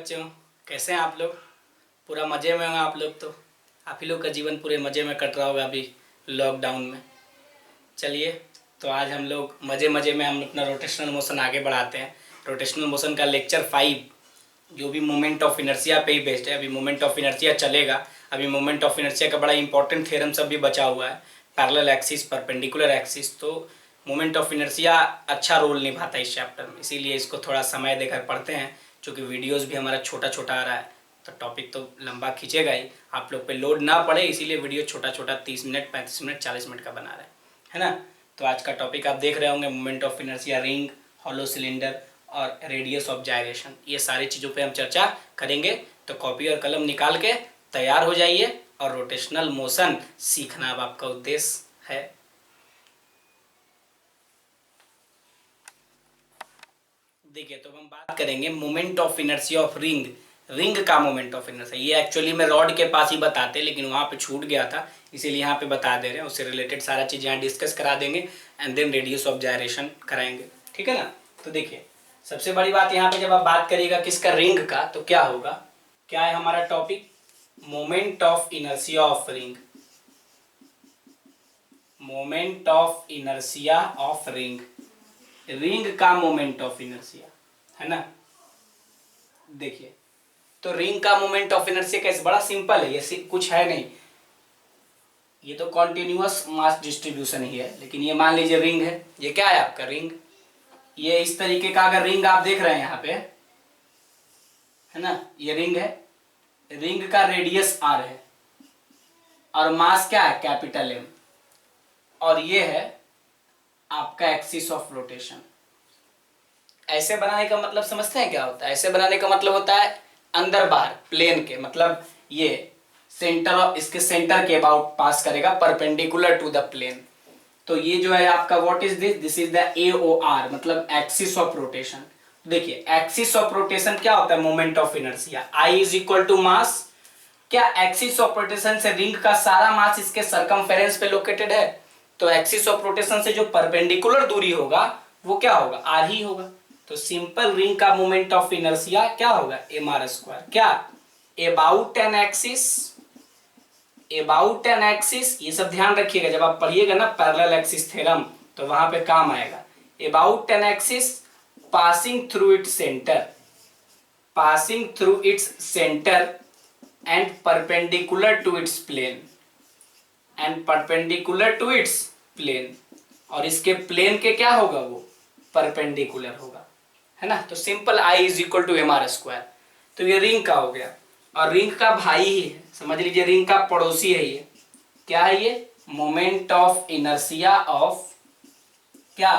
बच्चों, कैसे हैं आप लोग? पूरा मज़े में होंगे आप लोग। तो आप ही लोग का जीवन पूरे मज़े में कट रहा होगा अभी लॉकडाउन में। चलिए, तो आज हम लोग मज़े मज़े में हम अपना रोटेशनल मोशन आगे बढ़ाते हैं। रोटेशनल मोशन का लेक्चर 5 जो भी मोमेंट ऑफ इनर्शिया पे ही बेस्ड है। अभी मोमेंट ऑफ इनर्शिया चलेगा। अभी मोमेंट ऑफ इनर्शिया का बड़ा इंपॉर्टेंट थ्योरम सब भी बचा हुआ है, पैरेलल एक्सिस, परपेंडिकुलर एक्सिस। तो मोमेंट ऑफ इनर्शिया अच्छा रोल निभाता है इस चैप्टर में, इसीलिए इसको थोड़ा समय देकर पढ़ते हैं। चूँकि वीडियोस भी हमारा छोटा छोटा आ रहा है तो टॉपिक तो लंबा खींचेगा ही, आप लोग पे लोड ना पड़े इसीलिए वीडियो छोटा छोटा 30 मिनट, 35 मिनट, 40 मिनट का बना रहे हैं, है ना। तो आज का टॉपिक आप देख रहे होंगे moment of inertia, ring, hollow cylinder और रेडियस ऑफ जायरेशन। ये सारी चीज़ों पे हम चर्चा करेंगे। तो कॉपी और कलम निकाल के तैयार हो जाइए और रोटेशनल मोशन सीखना अब आपका उद्देश्य है। देखिए, तो हम बात करेंगे moment of inertia of ring. Ring का मोमेंट ऑफ इनर्शिया ये एक्चुअली में रॉड के पास ही बताते, लेकिन वहाँ पे छूट गया था इसीलिए यहाँ पे बता दे रहे हैं। उससे रिलेटेड सारा चीज़ यहाँ डिस्कस करा देंगे and then radius of gyration कराएंगे, ठीक है ना। तो देखिए, सबसे बड़ी बात यहाँ पे जब आप बात करिएगा किसका, रिंग का, तो क्या होगा, क्या है हमारा topic, moment of inertia of ring. Moment of inertia of ring, ring का मोमेंट ऑफ इनर्शिया, है ना। देखिए, तो रिंग का मोमेंट ऑफ इनर्शिया कैसे, बड़ा सिंपल है, ये कुछ है नहीं, ये तो कॉन्टिन्यूअस मास डिस्ट्रीब्यूशन ही है। लेकिन ये मान लीजिए रिंग है, ये क्या है आपका रिंग, ये इस तरीके का अगर रिंग आप देख रहे हैं यहाँ पे, है ना, ये रिंग है, रिंग का रेडियस r है और मास क्या है, कैपिटल M, और ये है आपका एक्सिस ऑफ रोटेशन। ऐसे बनाने का मतलब समझते हैं क्या होता है? ऐसे बनाने का मतलब होता है अंदर बाहर प्लेन के, मतलब ये सेंटर, इसके सेंटर के अबाउट पास करेगा परपेंडिकुलर टू द प्लेन। तो ये जो है आपका what is this, this is the AOR, मतलब एक्सिस ऑफ रोटेशन। देखिए, एक्सिस ऑफ रोटेशन क्या होता है, moment of inertia, I is equal to mass. क्या एक्सिस ऑफ रोटेशन से रिंग का सारा मास इसके सरकमफेरेंस पे लोकेटेड है, तो एक्सिस ऑफ रोटेशन से जो परपेंडिकुलर दूरी होगा वो क्या होगा, r ही होगा। तो सिंपल रिंग का मोमेंट ऑफ इनर्शिया क्या होगा, mr²। क्या, about an axis, about an axis, ये सब ध्यान रखिएगा जब आप पढ़िएगा ना पैरेलल एक्सिस थ्योरम तो वहां पे काम आएगा। About an axis passing through its centre, passing through its centre and perpendicular to its plane, and perpendicular to its plane, और इसके प्लेन के क्या होगा, वो परपेंडिकुलर होगा, है ना। तो simple I is equal to mr²। तो ये रिंग का हो गया, और रिंग का भाई ही है, समझ लीजिए रिंग का पड़ोसी है ये। क्या है ये, मोमेंट ऑफ इनर्शिया ऑफ क्या,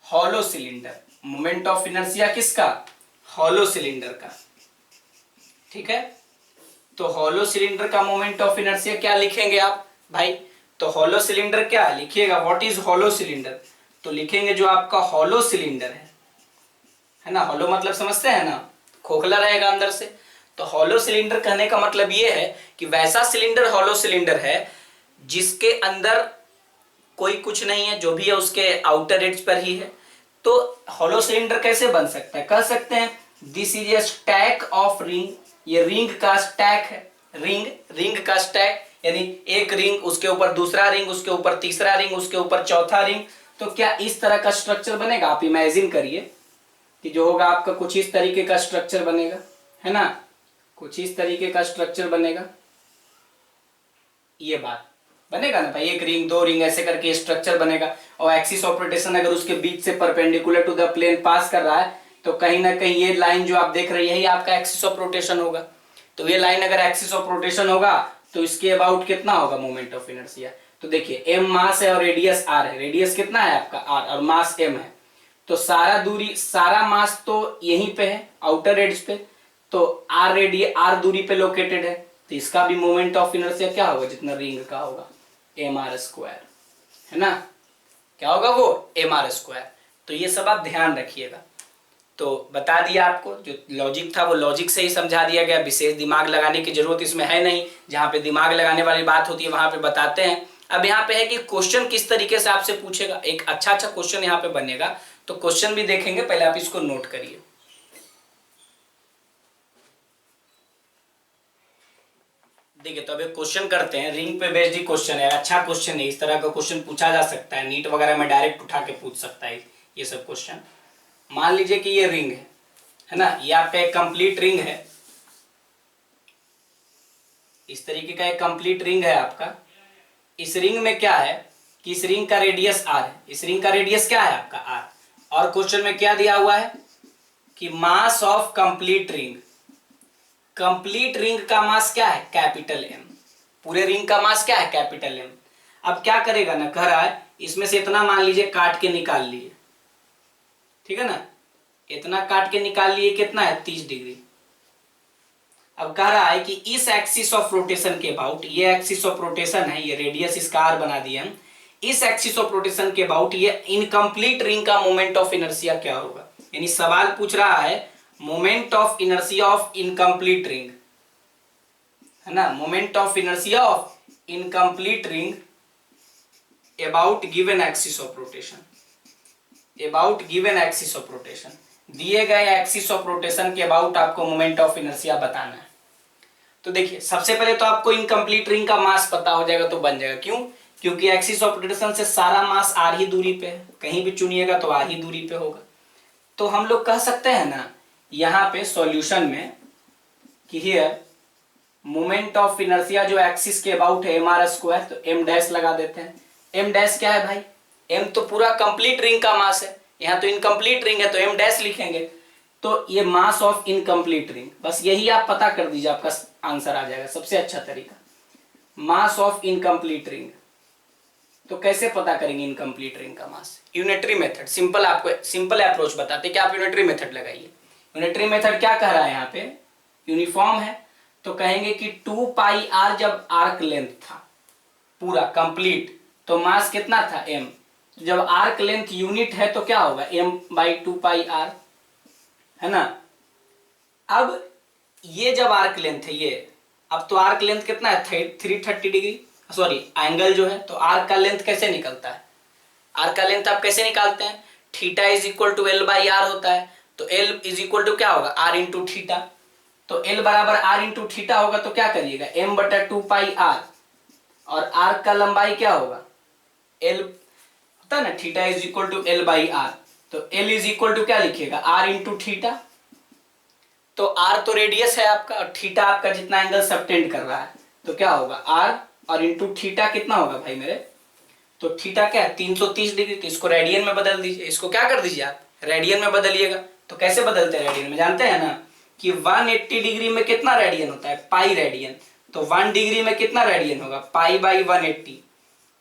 hollow cylinder. Moment of inertia किसका, हॉलो सिलेंडर का, ठीक है। तो हॉलो सिलेंडर का मोमेंट ऑफ इनर्शिया क्या लिखेंगे आप भाई, तो हॉलो सिलेंडर क्या लिखिएगा, व्हाट इज हॉलो सिलेंडर, तो लिखेंगे जो आपका हॉलो सिलेंडर है ना, हॉलो मतलब समझते हैं ना, खोखला रहेगा अंदर से। तो हॉलो सिलेंडर कहने का मतलब ये है कि वैसा सिलेंडर हॉलो सिलेंडर है जिसके अंदर कोई कुछ नहीं है, जो भी है उसके आउटर एड्ज पर ही है। तो हॉलो सिलेंडर कैसे बन सकता है, कह सकते हैं this is a stack of ring, ये रिंग का स्टैक है, रिंग का स्टैक, यानी एक रिंग, उसके ऊपर दूसरा रिंग, उसके ऊपर तीसरा रिंग, उसके ऊपर चौथा रिंग। तो क्या इस तरह का स्ट्रक्चर बनेगा, आप इमेजिन करिए कि जो होगा आपका कुछ इस तरीके का स्ट्रक्चर बनेगा, है ना, कुछ इस तरीके का स्ट्रक्चर बनेगा, ये बात बनेगा ना भाई, एक रिंग, दो रिंग, ऐसे करके स्ट्रक्चर बनेगा। और एक्सिस ऑफ रोटेशन अगर उसके बीच से परपेंडिकुलर टू द प्लेन पास कर रहा है तो कहीं ना कहीं ये लाइन जो आप देख रहे हैं यही आपका एक्सिस ऑफ रोटेशन होगा। तो ये लाइन अगर एक्सिस ऑफ रोटेशन होगा तो इसके अबाउट कितना होगा मोमेंट ऑफ इनर्शिया। तो देखिए, m मास है और रेडियस r है, रेडियस कितना है आपका r और मास m है, तो सारा दूरी, सारा मास तो यहीं पे है आउटर एड्ज पे, तो r दूरी पे लोकेटेड है, तो इसका भी मोमेंट ऑफ इनर्शिया क्या होगा, जितना रिंग का होगा, mr², है ना, क्या होगा वो, mr²। तो ये सब आप ध्यान रखिएगा। तो बता दिया आपको, जो लॉजिक था वो लॉजिक से ही समझा दिया गया, विशेष दिमाग लगाने की जरूरत इसमें है नहीं, जहाँ पे दिमाग लगाने वाली बात होती है वहां पे बताते हैं। अब यहाँ पे है कि क्वेश्चन किस तरीके से आपसे पूछेगा, एक अच्छा क्वेश्चन यहाँ पे बनेगा, तो क्वेश्चन भी देखेंगे, पहले आप इसको नोट करिए। देखिए तो अब एक क्वेश्चन करते हैं, रिंग पे बेस्ड ही क्वेश्चन है, अच्छा क्वेश्चन है, इस तरह का क्वेश्चन पूछा जा सकता है, नीट वगैरह में डायरेक्ट उठा के पूछ सकता है ये सब क्वेश्चन। मान लीजिए कि ये रिंग है ना, ये आपका एक कंप्लीट रिंग है, इस तरीके का एक कंप्लीट रिंग है आपका। इस रिंग में क्या है कि इस रिंग का रेडियस आर है, इस रिंग का रेडियस क्या है आपका आर, और क्वेश्चन में क्या दिया हुआ है कि mass of complete ring, complete ring का मास क्या है कैपिटल एम, पूरे रिंग का मास क्या है कैपिटल एम। अब क्या करेगा ना, कह रहा है इसमें से इतना मान लीजिए काट के निकाल लिए, ठीक है ना, इतना काट के निकाल लिए, कितना है 30 डिग्री। अब कह रहा है कि इस एक्सिस ऑफ रोटेशन के अबाउट, ये एक्सिस ऑफ रोटेशन है, ये रेडियस इसका आर बना दिया हम, इस एक्सिस ऑफ रोटेशन के अबाउट ये इनकम्प्लीट रिंग का मोमेंट ऑफ इनर्शिया क्या होगा। यानी सवाल पूछ रहा है moment of inertia of incomplete ring, है ना, moment of inertia of incomplete ring about given axis of rotation, about given axis of rotation, दिए गए एक्सिस ऑफ रोटेशन के अबाउट आपको मोमेंट ऑफ इनर्शिया बताना है। तो देखिए सबसे पहले तो आपको इनकम्प्लीट रिंग का मास पता हो जाएगा तो बन जाएगा, क्यों, क्योंकि एक्सिस ऑफ रोटेशन से सारा मास आर ही दूरी पे है, कहीं भी चुनिएगा तो आर ही दूरी पे होगा। तो हम लोग कह सकते हैं ना यहाँ पे सॉल्यूशन में कि हियर मोमेंट ऑफ इनर्शिया जो एक्सिस के अबाउट है एम आर स्क्वायर, तो एम डैश लगा देते हैं। एम डैश क्या है भाई, एम तो पूरा कंप्लीट रिंग का मास है, यहाँ तो इनकम्प्लीट रिंग है तो एम डैश लिखेंगे, तो ये मास ऑफ इनकम्प्लीट रिंग, बस यही आप पता कर दीजिए, आपका आंसर आ जाएगा। सबसे अच्छा तरीका मास ऑफ इनकम्प्लीट रिंग, तो कैसे पता करेंगे इनकम्प्लीट रिंग का मास, यूनिटरी मेथड, सिंपल, आपको सिंपल अप्रोच बताते कि आप यूनिटरी मेथड लगाइए। यूनिटरी मेथड क्या कह रहा है यहाँ पे, यूनिफॉर्म है, तो कहेंगे कि 2 पाई आर जब आर्क लेंथ था पूरा कंप्लीट, तो मास कितना था m, जब आर्क लेंथ यूनिट है तो क्या होगा m/2 पाई r, है ना। अब ये जब आर्क लेंथ है ये, अब तो आर्क लेंथ कितना है 330 डिग्री, सॉरी एंगल जो है, तो आर्क का लेंथ कैसे निकलता है, आर्क का लेंथ आप कैसे निकालते हैं, theta is equal to L/R होता है, तो L इज इक्वल टू क्या होगा R इंटू थीटा, तो L बराबर R इंटू थीटा होगा, तो क्या करिएगा m/2 पाई r, और आर्क का लंबाई क्या होगा L होता है ना, theta is equal to L/R, तो L इज इक्वल टू क्या लिखिएगा R इंटू थीटा, तो R तो रेडियस है आपका और थीटा आपका जितना एंगल सबटेंड कर रहा है, तो क्या होगा R और इंटू थीटा कितना होगा भाई मेरे, तो थीटा क्या है 330 डिग्री, तो इसको रेडियन में बदल दीजिए, इसको क्या कर दीजिए आप रेडियन में बदलिएगा। तो कैसे बदलते हैं रेडियन में, जानते हैं ना कि 180 डिग्री में कितना रेडियन होता है पाई रेडियन, तो 1 डिग्री में कितना रेडियन होगा पाई/180,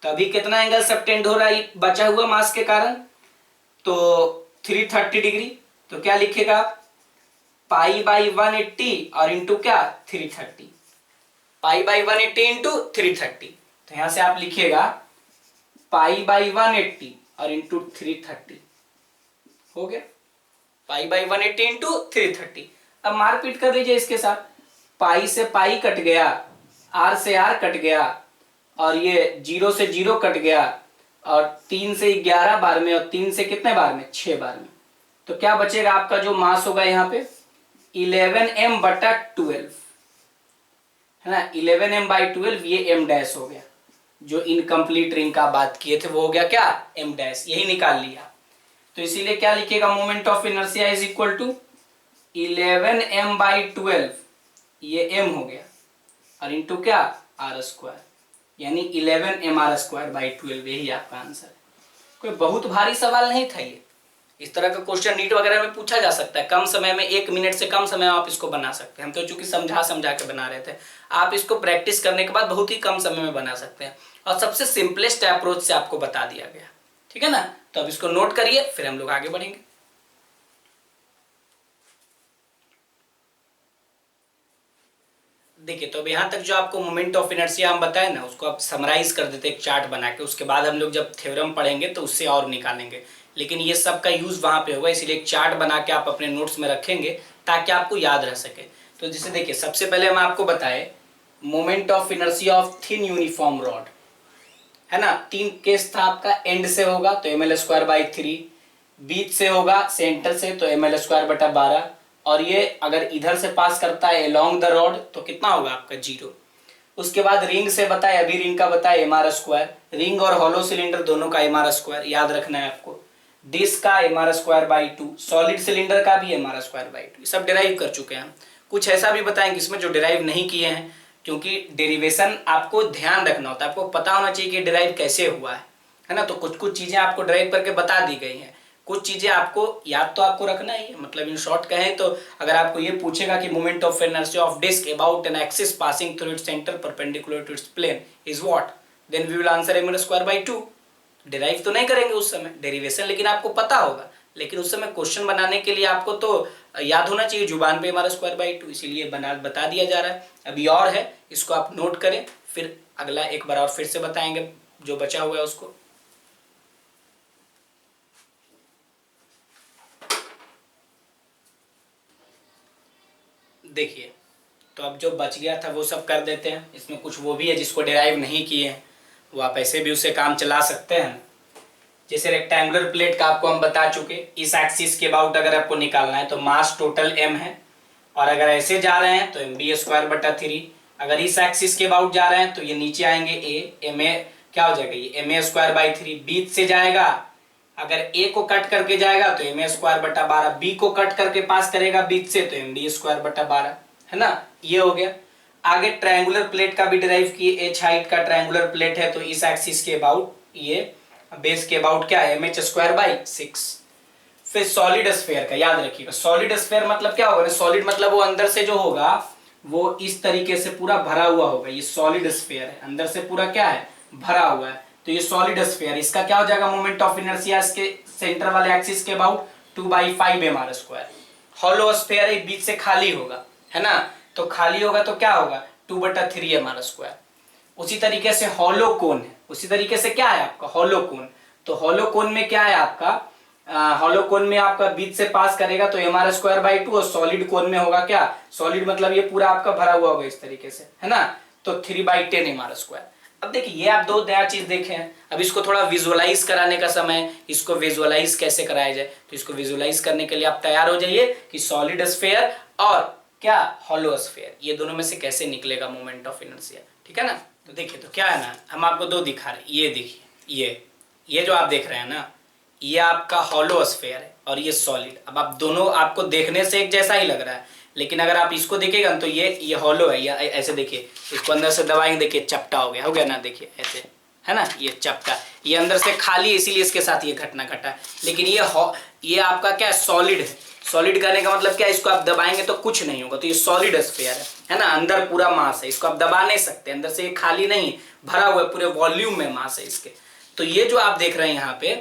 तो अभी कितना एंगल सबटेंड हो रहा है बचा हुआ मास के कारण, तो 330 डिग्री, तो क्या लिखेगा आप पाई/180 और इंटू क्या 330, पाई/180 इंटू 330, तो यहां से आप लिखिएगा पाई/180 और इंटू 330, हो गया पाई/180 इंटू 330। अब मारपीट कर लीजिए इसके साथ, पाई से पाई कट गया, आर से आर कट गया, और ये 0 से 0 कट गया, और 3 से 11 बार में, और 3 से कितने बार में 6 बार में, तो क्या बचेगा आपका जो मास होगा यहाँ पे 11m/12, है ना, 11m/12, ये m डैश हो गया, जो इनकम्प्लीट रिंग का बात किए थे वो हो गया क्या m डैश, यही निकाल लिया। तो इसीलिए क्या लिखेगा moment of inertia is equal to 11m/12, ये m हो गया, और इंटू क्या आर स्क्वायर, यानी 11mr²/12, यही आपका आंसर है। कोई बहुत भारी सवाल नहीं था ये, इस तरह का क्वेश्चन नीट वगैरह में पूछा जा सकता है, कम समय में 1 मिनट से कम समय में आप इसको बना सकते हैं। हम तो चूंकि समझा के बना रहे थे, आप इसको प्रैक्टिस करने के बाद बहुत ही कम समय में बना सकते हैं, और सबसे सिंपलेस्ट अप्रोच से आपको बता दिया गया, ठीक है ना। तो अब इसको नोट करिए, फिर हम लोग आगे बढ़ेंगे। देखिए तो अब यहाँ तक जो आपको मोमेंट ऑफ इनर्शिया हम बताए ना, उसको आप समराइज कर देते एक चार्ट बना के, उसके बाद हम लोग जब थ्योरम पढ़ेंगे तो उससे और निकालेंगे, लेकिन ये सब का यूज वहाँ पे होगा, इसीलिए एक चार्ट बना के आप अपने नोट्स में रखेंगे ताकि आपको याद रह सके। तो जैसे देखिए सबसे पहले हम आपको बताए moment of inertia of thin uniform rod, है ना, 3 केस था आपका, एंड से होगा तो ml²/3, बीच से होगा सेंटर से तो ml²/12, और ये अगर इधर से पास करता है अलोंग द रॉड तो कितना होगा आपका 0। उसके बाद रिंग से बताए, अभी रिंग का बताए एम आर स्क्वायर, रिंग और हॉलो सिलेंडर दोनों का एम आर स्क्वायर याद रखना है आपको, डिस्क का M R square by 2, solid cylinder का भी एम आर स्क्वायर बाई 2, सब डिराइव कर चुके हैं हम। कुछ ऐसा भी बताएंगे इसमें जो डिराइव नहीं किए हैं, क्योंकि डेरिवेशन आपको ध्यान रखना होता है, आपको पता होना चाहिए कि डिराइव कैसे हुआ है ना। तो कुछ कुछ चीजें आपको डिराइव करके बता दी गई हैं, कुछ चीजें आपको याद तो आपको रखना ही है। मतलब इन शॉर्ट कहें तो अगर आपको ये पूछेगा कि moment of inertia of disc about an axis passing through its centre perpendicular to its plane is what, then we will answer M square by 2। Derive तो नहीं करेंगे उस समय डेरिवेशन, लेकिन आपको पता होगा, लेकिन उस समय क्वेश्चन बनाने के लिए आपको तो याद होना चाहिए जुबान पे एम स्क्वायर बाई 2, इसीलिए बता दिया जा रहा है। अभी और है, इसको आप नोट करें, फिर अगला एक बार और फिर से बताएंगे जो बचा हुआ है उसको। देखिए, तो अब जो बच गया था वो सब कर देते हैं। इसमें कुछ वो भी है जिसको डिराइव नहीं किए हैं, वो आप ऐसे भी उससे काम चला सकते हैं। जैसे रेक्टेंगुलर प्लेट का आपको हम बता चुके, इस एक्सिस के अबाउट अगर आपको निकालना है तो मास टोटल m है, और अगर ऐसे जा रहे हैं तो mb स्क्वायर बटा 3, अगर इस एक्सिस के अबाउट जा रहे हैं तो ये नीचे आएंगे a, ma क्या हो जाएगा, ये ma स्क्वायर बाई 3, बीच से जाएगा, अगर a को कट करके जाएगा तो ma स्क्वायर बटा 12, b को कट करके पास करेगा बीच से तो mb स्क्वायर बटा 12, है ना, ये हो गया। आगे ट्रायंगुलर प्लेट का भी डिराइव किए, h हाइट का ट्रायंगुलर प्लेट है तो इस एक्सिस के अबाउट ये बेस के अबाउट क्या है, mh स्क्वायर बाई 6। फिर सॉलिड स्फीयर का याद रखिएगा, सॉलिड स्फीयर मतलब क्या होगा, सॉलिड मतलब वो अंदर से जो होगा वो इस तरीके से पूरा भरा हुआ होगा, ये सॉलिड स्फीयर है, अंदर से पूरा क्या है, भरा हुआ है, तो ये सॉलिड स्फीयर, इसका क्या हो जाएगा मोमेंट ऑफ इनर्शिया इसके सेंटर वाले एक्सिस के about 2/5 M R square. Hollow sphere है, बीच से खाली होगा, है ना, तो खाली होगा तो क्या होगा 2/3 एम आर स्क्वायर। उसी तरीके से हॉलो कोन है, उसी तरीके से क्या है आपका हॉलो कोन, तो हॉलो कोन में क्या है आपका, हॉलो कोन में आपका बीच से पास करेगा तो एम आर स्क्वायर बाई 2, और सॉलिड कोन में होगा क्या, सॉलिड मतलब ये पूरा आपका भरा हुआ होगा इस तरीके से, है ना, तो 3/10 एम आर स्क्वायर। अब देखिए ये आप दो नया चीज देखे हैं, अब इसको थोड़ा विजुअलाइज कराने का समय, इसको विजुअलाइज कैसे कराया जाए, तो इसको विजुअलाइज करने के लिए आप तैयार हो जाइए कि सॉलिड स्फीयर और क्या हॉलो स्फीयर, ये दोनों में से कैसे निकलेगा मोमेंट ऑफ इनर्शिया, ठीक है ना। तो देखिए, तो क्या है ना, हम आपको दो दिखा रहे हैं, ये देखिए, ये जो आप देख रहे हैं ना, ये आपका हॉलो स्फीयर है और ये सॉलिड। अब आप दोनों आपको देखने से एक जैसा ही लग रहा है, लेकिन अगर आप इसको देखेगा तो ये हॉलो है, या ऐसे देखिए, इसको अंदर से दबाएंगे, देखिए चपटा हो गया ना, देखिए ऐसे, है ना, ये चपटा, ये अंदर से खाली है, इसीलिए इसके साथ ये घटना घटा है। लेकिन ये आपका क्या है, सॉलिड है। सॉलिड करने का मतलब क्या है, इसको आप दबाएंगे तो कुछ नहीं होगा, तो ये सॉलिड स्फीयर है ना, अंदर पूरा मास है, इसको आप दबा नहीं सकते, अंदर से ये खाली नहीं, भरा हुआ है, पूरे वॉल्यूम में मास है इसके। तो ये जो आप देख रहे हैं यहाँ पे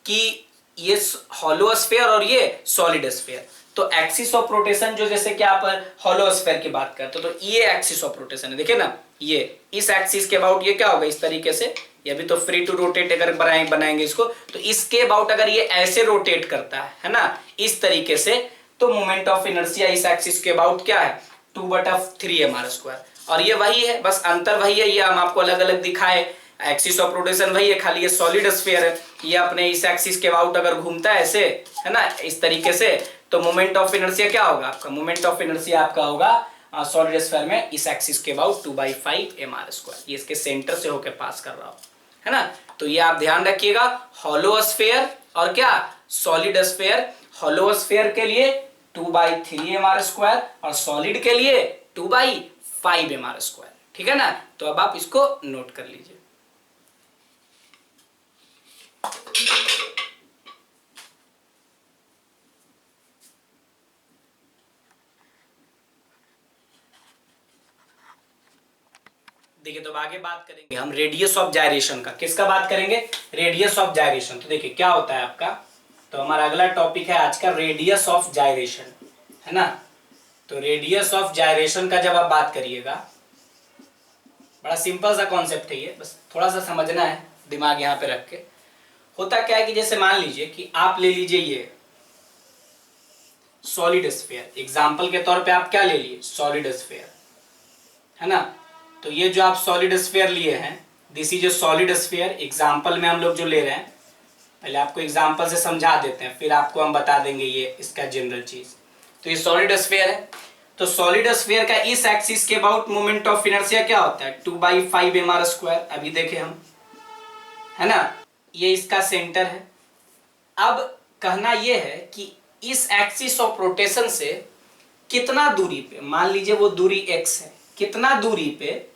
कि ये हॉलो स्फीयर और ये सॉलिड स्फीयर, तो एक्सिस ऑफ रोटेशन जो, जैसे कि आप हॉलो स्फीयर की बात करते हो तो ये एक्सिस ऑफ रोटेशन है, देखिए ना, ये इस एक्सिस के अबाउट ये क्या होगा इस तरीके से, ये भी तो फ्री टू रोटेट अगर बनाएंगे इसको, तो इसके अबाउट अगर ये ऐसे रोटेट करता है ना, इस तरीके से, तो मोमेंट ऑफ इनर्शिया इस एक्सिस के अबाउट क्या है 2/3 एम आर स्क्वायर। और ये वही है, बस अंतर वही है, ये हम आपको अलग अलग दिखाए, एक्सिस ऑफ रोटेशन वही है, खाली ये सॉलिड स्फीयर है, ये अपने इस एक्सिस के अबाउट अगर घूमता है ऐसे, है ना, इस तरीके से, तो मोमेंट ऑफ इनर्शिया क्या होगा आपका, मोमेंट ऑफ इनर्शिया आपका होगा सॉलिड स्फीयर में इस एक्सिस के अबाउट 2/5 एम आर स्क्वायर, ये इसके सेंटर से होकर पास कर रहा हो, है ना। तो ये आप ध्यान रखिएगा, हॉलो स्फीयर और क्या सॉलिड स्फीयर, हॉलो स्फीयर के लिए 2/3 एम आर स्क्वायर और सॉलिड के लिए 2/5 एम आर स्क्वायर, ठीक है ना। तो अब आप इसको नोट कर लीजिए। देखिए, तो आगे बात करेंगे हम रेडियस ऑफ जायरेशन का, किसका बात करेंगे, रेडियस ऑफ जायरेशन। तो देखिए क्या होता है आपका, तो हमारा अगला टॉपिक है आज का रेडियस ऑफ जायरेशन, है ना। तो रेडियस ऑफ जायरेशन का जब आप बात करिएगा, बड़ा सिंपल सा कॉन्सेप्ट है ये, बस थोड़ा सा समझना है, दिमाग यहाँ पे रख के। होता क्या है कि जैसे मान लीजिए कि आप ले लीजिए ये सॉलिड स्फीयर, एग्जाम्पल के तौर पे आप क्या ले लिए सॉलिड स्फीयर, है ना। तो ये जो आप सॉलिड स्फीयर लिए हैं, this is a solid sphere, example में हम लोग जो ले रहे हैं, पहले आपको एग्जाम्पल से समझा देते हैं, फिर आपको हम बता देंगे ये इसका जनरल चीज। तो ये सॉलिड स्फीयर है, तो सॉलिड स्फीयर का इस एक्सिस के अबाउट मोमेंट ऑफ इनर्शिया क्या होता है 2/5 mr²। अभी देखें हम, है ना, ये इसका सेंटर है। अब कहना यह है कि इस एक्सिस ऑफ रोटेशन से कितना दूरी पे, मान लीजिए वो दूरी x है, कितना दूरी पे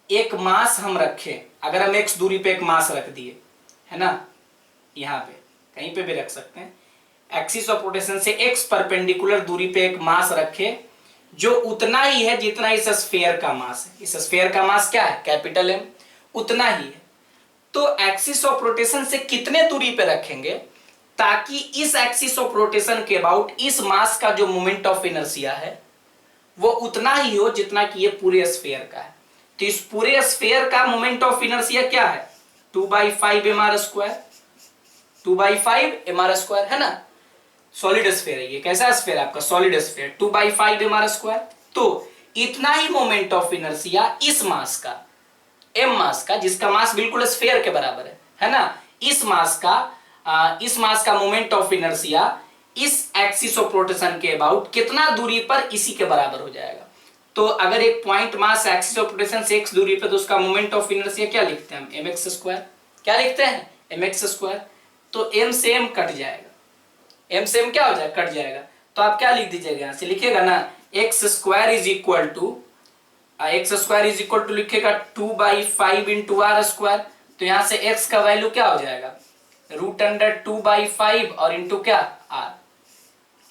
एक मास हम रखें। अगर हम x दूरी पे एक मास रख दिए, है ना, यहाँ पे कहीं पे भी रख सकते हैं, एक्सिस ऑफ रोटेशन से x परपेंडिकुलर दूरी पे एक मास रखे जो उतना ही है जितना इस स्फीयर का मास है। इस स्फीयर का मास क्या है, कैपिटल M, उतना ही है। तो एक्सिस ऑफ रोटेशन से कितने दूरी पे रखेंगे ताकि इस एक्सिस ऑफ रोटेशन के अबाउट इस मास का जो मोमेंट ऑफ इनर्शिया है वो उतना ही हो जितना कि ये पूरे स्फीयर का है। तो इस पूरे स्फीयर का मोमेंट ऑफ इनर्शिया क्या है 2/5 mr², है ना। सॉलिड स्फीयर है ये, कैसा स्फीयर है आपका, सॉलिड स्फीयर, 2/5 mr²। तो इतना ही मोमेंट ऑफ इनर्शिया इस मास का, m मास का, जिसका मास बिल्कुल स्फीयर के बराबर है ना, इस मास का मोमेंट ऑफ इनर्शिया इस एक्सिस ऑफ रोटेशन के अबाउट कितना दूरी पर इसी के बराबर हो जाएगा। तो अगर एक point mass axis of rotation से x दूरी पर, तो उसका मोमेंट ऑफ इनर्शिया क्या लिखते हैं हम, mx²। क्या लिखते हैं, mx²। तो m से m कट जाएगा, m से m क्या हो जाएगा, कट जाएगा। तो आप क्या लिख दीजिएगा, यहां से लिखिएगा ना x² इज इक्वल टू लिखिएगा 2/5 × r²। तो यहां से x का वैल्यू क्या हो जाएगा, √2/5 और इंटू क्या, r।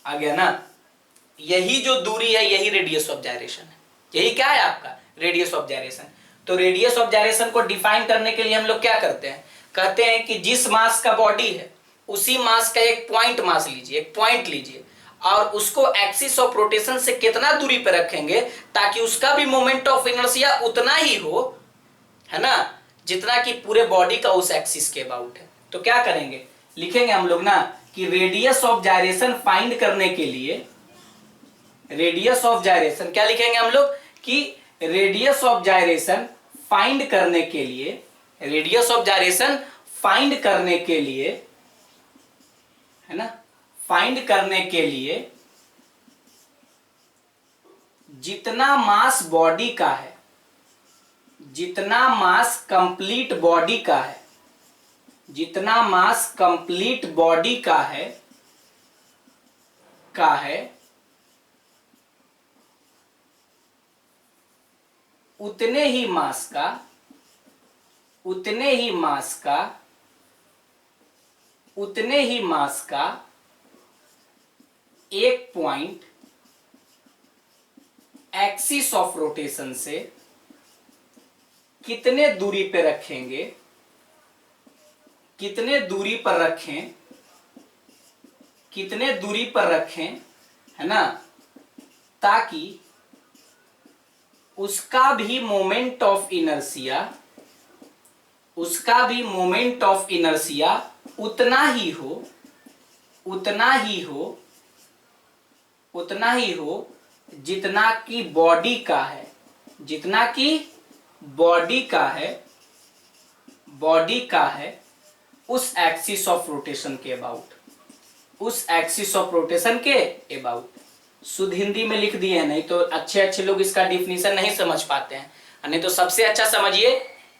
आ गया ना। यही जो दूरी है यही रेडियस ऑफ जाइरेशन है। यही क्या है आपका, रेडियस ऑफ जाइरेशन। तो रेडियस ऑफ जाइरेशन को डिफाइन करने के लिए हम लोग क्या करते हैं, कहते हैं कि जिस मास का बॉडी है उसी मास का एक पॉइंट मास लीजिए, एक पॉइंट लीजिए और उसको एक्सिस ऑफ रोटेशन से कितना दूरी पे रखेंगे ताकि उसका भी मोमेंट ऑफ इनर्शिया उतना ही हो, है ना, जितना कि पूरे बॉडी का उस एक्सिस के अबाउट है। तो क्या करेंगे, लिखेंगे हम लोग ना कि रेडियस ऑफ जाइरेशन फाइंड करने के लिए, रेडियस ऑफ जाइरेशन क्या लिखेंगे हम लोग कि रेडियस ऑफ जाइरेशन फाइंड करने के लिए, रेडियस ऑफ जाइरेशन फाइंड करने के लिए, है ना, फाइंड करने के लिए जितना मास बॉडी का है, जितना मास कंप्लीट बॉडी का है, जितना मास कंप्लीट बॉडी का है उतने ही मास का, उतने ही मास का, उतने ही मास का एक पॉइंट एक्सिस ऑफ रोटेशन से कितने दूरी पे रखेंगे, कितने दूरी पर रखें, कितने दूरी पर रखें, है ना, ताकि उसका भी मोमेंट ऑफ इनर्शिया, उसका भी मोमेंट ऑफ इनर्शिया उतना ही हो, उतना ही हो, उतना ही हो जितना कि बॉडी का है, जितना कि बॉडी का है, बॉडी का है उस एक्सिस ऑफ रोटेशन के अबाउट, उस एक्सिस ऑफ रोटेशन के अबाउट। शुद्ध हिंदी में लिख दिए हैं, नहीं तो अच्छे अच्छे लोग इसका डिफिनीशन नहीं समझ पाते हैं। नहीं तो सबसे अच्छा समझिए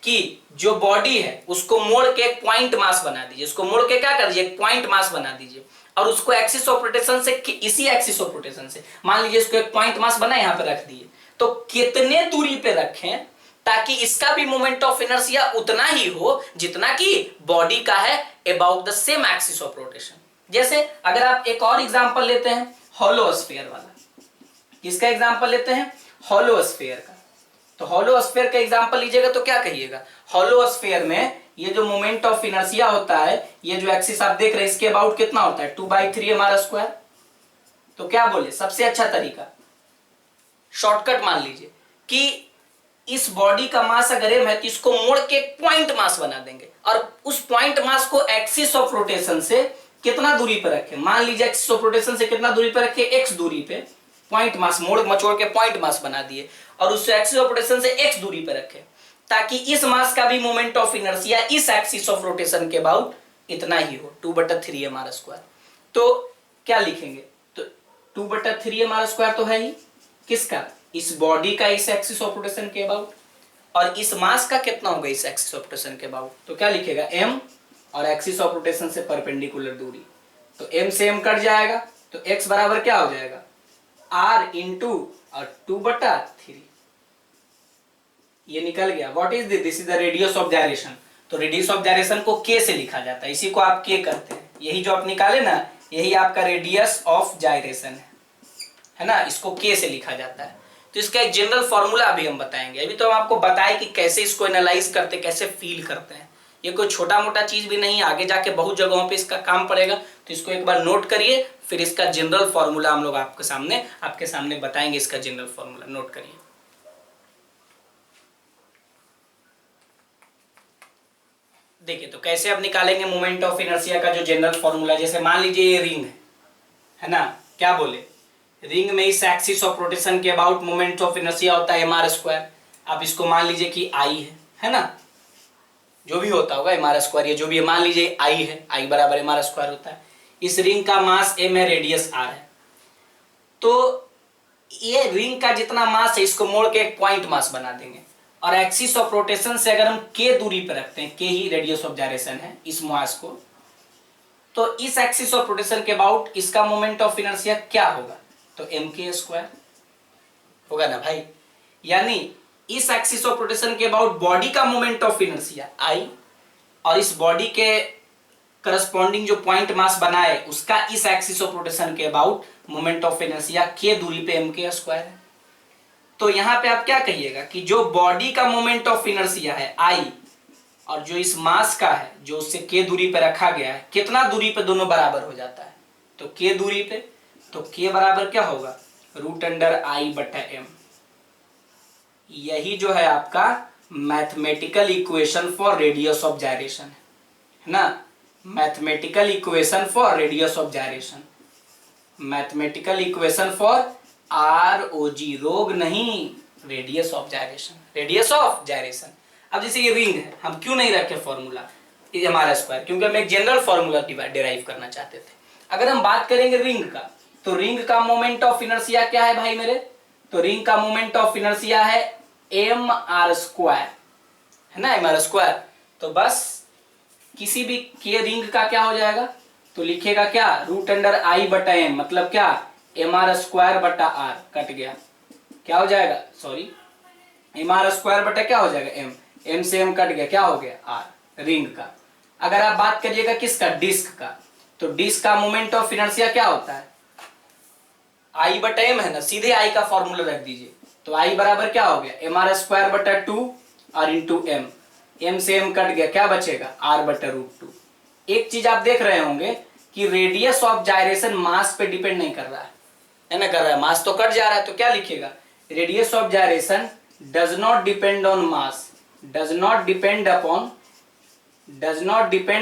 कि जो बॉडी है उसको मोड़ के एक पॉइंट मास बना दीजिए, उसको मोड़ के क्या कर दीजिए, एक पॉइंट मास बना दीजिए और उसको एक्सिस ऑफ रोटेशन से, इसी एक्सिस ऑफ रोटेशन से मान लीजिए इसको एक पॉइंट मास बना यहाँ पे रख दिए, तो कितने दूरी पे रखें ताकि इसका भी मोमेंट ऑफ इनर्शिया उतना ही हो जितना कि बॉडी का है about the same axis of rotation. जैसे अगर आप एक और एग्जांपल लेते हैं हॉलो स्फीयर वाला, किसका एग्जांपल लेते हैं, हॉलो स्फीयर का। तो हॉलो स्फीयर का एग्जांपल लीजिएगा तो क्या कहिएगा, हॉलो स्फीयर में ये जो मोमेंट ऑफ इनर्शिया होता है, ये जो एक्सिस आप देख रहे हैं इसके अबाउट कितना होता है 2/3 mr²। तो क्या बोले, सबसे अच्छा तरीका शॉर्टकट मान लीजिए कि इस बॉडी का मास अगर m है तो इसको मोड़ के पॉइंट मास बना देंगे और उस पॉइंट मास को एक्सिस ऑफ रोटेशन से कितना दूरी पर रखें, मान लीजिए एक्सिस ऑफ रोटेशन से कितना दूरी पर रखें, x दूरी पे पॉइंट मास मोड़ मचोड़ के पॉइंट मास बना दिए और उस एक्सिस ऑफ रोटेशन से x दूरी पर रखें ताकि इस मास का भी मोमेंट ऑफ इनर्शिया इस एक्सिस ऑफ रोटेशन के अबाउट इतना ही हो 2/3 mr²। तो क्या लिखेंगे, तो 2/3 एम आर स्क्वायर तो है ही किसका, इस बॉडी का इस एक्सिस ऑफ रोटेशन के अबाउट, और इस मास का कितना होगा इस एक्सिस ऑफ रोटेशन के अबाउट, तो क्या लिखेगा m, और एक्सिस ऑफ रोटेशन से परपेंडिकुलर दूरी, तो m से m कट जाएगा, तो x बराबर क्या हो जाएगा r इंटू और 2/3, ये निकल गया। What is this is the radius of gyration, तो रेडियस ऑफ जाइरेशन को k से लिखा जाता है, इसी को आप k करते हैं, यही जो आप निकाले ना यही आपका रेडियस ऑफ जाइरेशन है ना, इसको k से लिखा जाता है। तो इसका एक जनरल फॉर्मूला अभी हम बताएंगे, अभी तो हम आपको बताएं कि कैसे इसको एनालाइज करते, कैसे फील करते हैं, ये कोई छोटा मोटा चीज भी नहीं है, आगे जाके बहुत जगहों पे इसका काम पड़ेगा, तो इसको एक बार नोट करिए, फिर इसका जनरल फॉर्मूला हम लोग आपके सामने बताएंगे, इसका जनरल फॉर्मूला नोट करिए। देखिए तो कैसे अब निकालेंगे मोमेंट ऑफ इनर्शिया का जो जनरल फॉर्मूला, जैसे मान लीजिए ये रिंग है ना, क्या बोले, रिंग में इस एक्सिस ऑफ रोटेशन के अबाउट मोमेंट ऑफ इनर्शिया होता है एम आर स्क्वायर, आप इसको मान लीजिए कि आई है ना, जो भी होता होगा एम आर स्क्वायर, ये जो भी मान लीजिए आई है, आई बराबर एम आर स्क्वायर होता है, इस रिंग का मास m है, रेडियस r है, तो ये रिंग का जितना मास है इसको मोड़ के एक पॉइंट मास बना देंगे, और एक्सिस ऑफ रोटेशन से अगर हम k दूरी पर रखते हैं, k he radius of gyration है इस मास को, तो इस एक्सिस ऑफ रोटेशन के अबाउट इसका मोमेंट ऑफ इनर्शिया क्या होगा, तो mk स्क्वायर होगा ना भाई, यानी इस एक्सिस ऑफ रोटेशन के अबाउट बॉडी का मोमेंट ऑफ इनर्शिया i, और इस बॉडी के करस्पॉन्डिंग जो पॉइंट मास बना है उसका इस एक्सिस ऑफ रोटेशन के about moment of inertia k दूरी पे mk स्क्वायर है। तो यहां पे आप क्या कहिएगा कि जो बॉडी का मोमेंट ऑफ इनर्शिया है i, और जो इस मास का है जो उससे k दूरी पे रखा गया है, कितना दूरी पे दोनों बराबर हो जाता है, तो k दूरी पे, तो k बराबर क्या होगा √i/m, यही जो है आपका mathematical equation for radius of gyration है ना, mathematical equation for radius of gyration, mathematical equation for ROG, रोग नहीं, radius of gyration, radius of gyration. अब जैसे ये रिंग है, हम क्यों नहीं रखे फॉर्मूला एम स्क्वायर, क्योंकि हम एक जनरल फॉर्मूला डिराइव करना चाहते थे। अगर हम बात करेंगे रिंग का, तो रिंग का मोमेंट ऑफ इनर्शिया क्या है भाई मेरे, तो रिंग का मोमेंट ऑफ इनर्शिया है mr स्क्वायर है ना, mr स्क्वायर, तो बस किसी भी के रिंग का क्या हो जाएगा, तो लिखेगा क्या √i/m, मतलब क्या mr स्क्वायर बटा r, कट गया, क्या हो जाएगा, सॉरी mr स्क्वायर बटा क्या हो जाएगा m से m कट गया, क्या हो गया r, रिंग का। अगर आप बात करिएगा किसका, डिस्क का, तो डिस्क का मोमेंट ऑफ इनर्शिया क्या होता है i/m है ना, सीधे i का फॉर्मूला रख दीजिए, तो i बराबर क्या हो गया mr स्क्वायर बटा 2 और इंटू m से m कट गया, क्या बचेगा r/√2। एक चीज आप देख रहे होंगे कि रेडियस ऑफ जाइरेशन मास पे डिपेंड नहीं कर रहा है ना, कर रहा है, मास तो कट जा रहा है, तो क्या लिखिएगा radius of gyration does not depend on mass, does not depend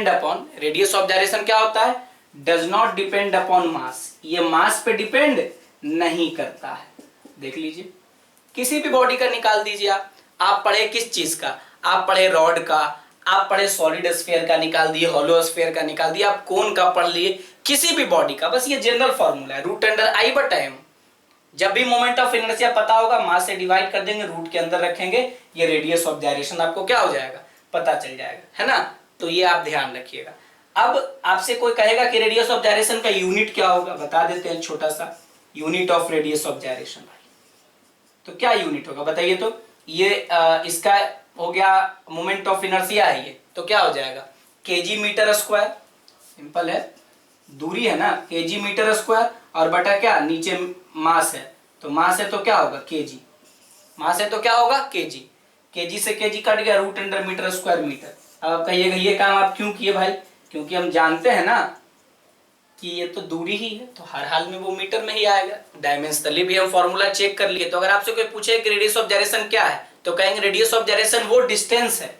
upon, radius of gyration क्या होता है, does not depend upon mass, ये मास पे डिपेंड नहीं करता है। देख लीजिए किसी भी बॉडी का निकाल दीजिए, आप पढ़े किस चीज का, आप पढ़े रॉड का, आप पढ़े सॉलिड स्फीयर का निकाल दिए, हॉलो स्फीयर का निकाल दिए, आप कोन का पढ़ लिए, किसी भी बॉडी का, बस ये जनरल फॉर्मूला है √i/m। जब भी मोमेंट ऑफ इनर्शिया पता होगा, मास से डिवाइड कर देंगे, रूट के अंदर रखेंगे, ये रेडियस ऑफ जाइरेशन आपको क्या हो जाएगा, पता चल जाएगा, है ना। तो ये आप ध्यान रखिएगा। अब आपसे कोई कहेगा कि रेडियस ऑफ जाइरेशन का यूनिट क्या होगा, बता देते हैं छोटा सा unit of radius of gyration. तो क्या यूनिट होगा बताइए, तो ये इसका हो गया मोमेंट ऑफ इनर्शिया है ये, तो क्या हो जाएगा kg मीटर स्क्वायर, सिंपल है, दूरी है ना kg मीटर स्क्वायर, और बटा क्या नीचे मास है, तो मास है तो क्या होगा kg, मास है तो क्या होगा kg, kg से kg कट गया √m स्क्वायर मीटर। अब आप कहिएगा ये काम आप क्यों किए भाई, क्योंकि हम जानते हैं ना कि ये तो दूरी ही है, तो हर हाल में वो मीटर में ही आएगा, डायमेंशनली भी हम फॉर्मूला चेक कर लिए। तो अगर आपसे कोई पूछे कि रेडियस ऑफ जाइरेशन क्या है, तो कहेंगे रेडियस ऑफ जाइरेशन वो डिस्टेंस है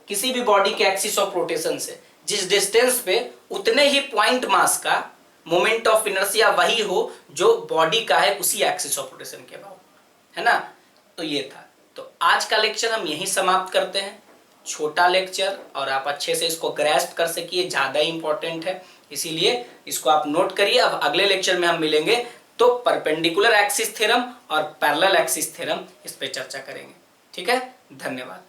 किसी भी बॉडी के एक्सिस ऑफ रोटेशन से, जिस डिस्टेंस पे उतने ही पॉइंट मास का मोमेंट ऑफ इनर्शिया वही हो जो बॉडी का है उसी एक्सिस ऑफ रोटेशन के अबाउट, है ना। तो ये था, तो आज का लेक्चर हम यहीं समाप्त करते हैं, छोटा लेक्चर, और आप अच्छे से इसको ग्रैस्प कर सकिए, ज्यादा इंपॉर्टेंट है, इसीलिए इसको आप नोट करिए। अब अगले लेक्चर में हम मिलेंगे तो परपेंडिकुलर एक्सिस थ्योरम और पैरेलल एक्सिस थ्योरम इस पे चर्चा करेंगे। ठीक है, धन्यवाद।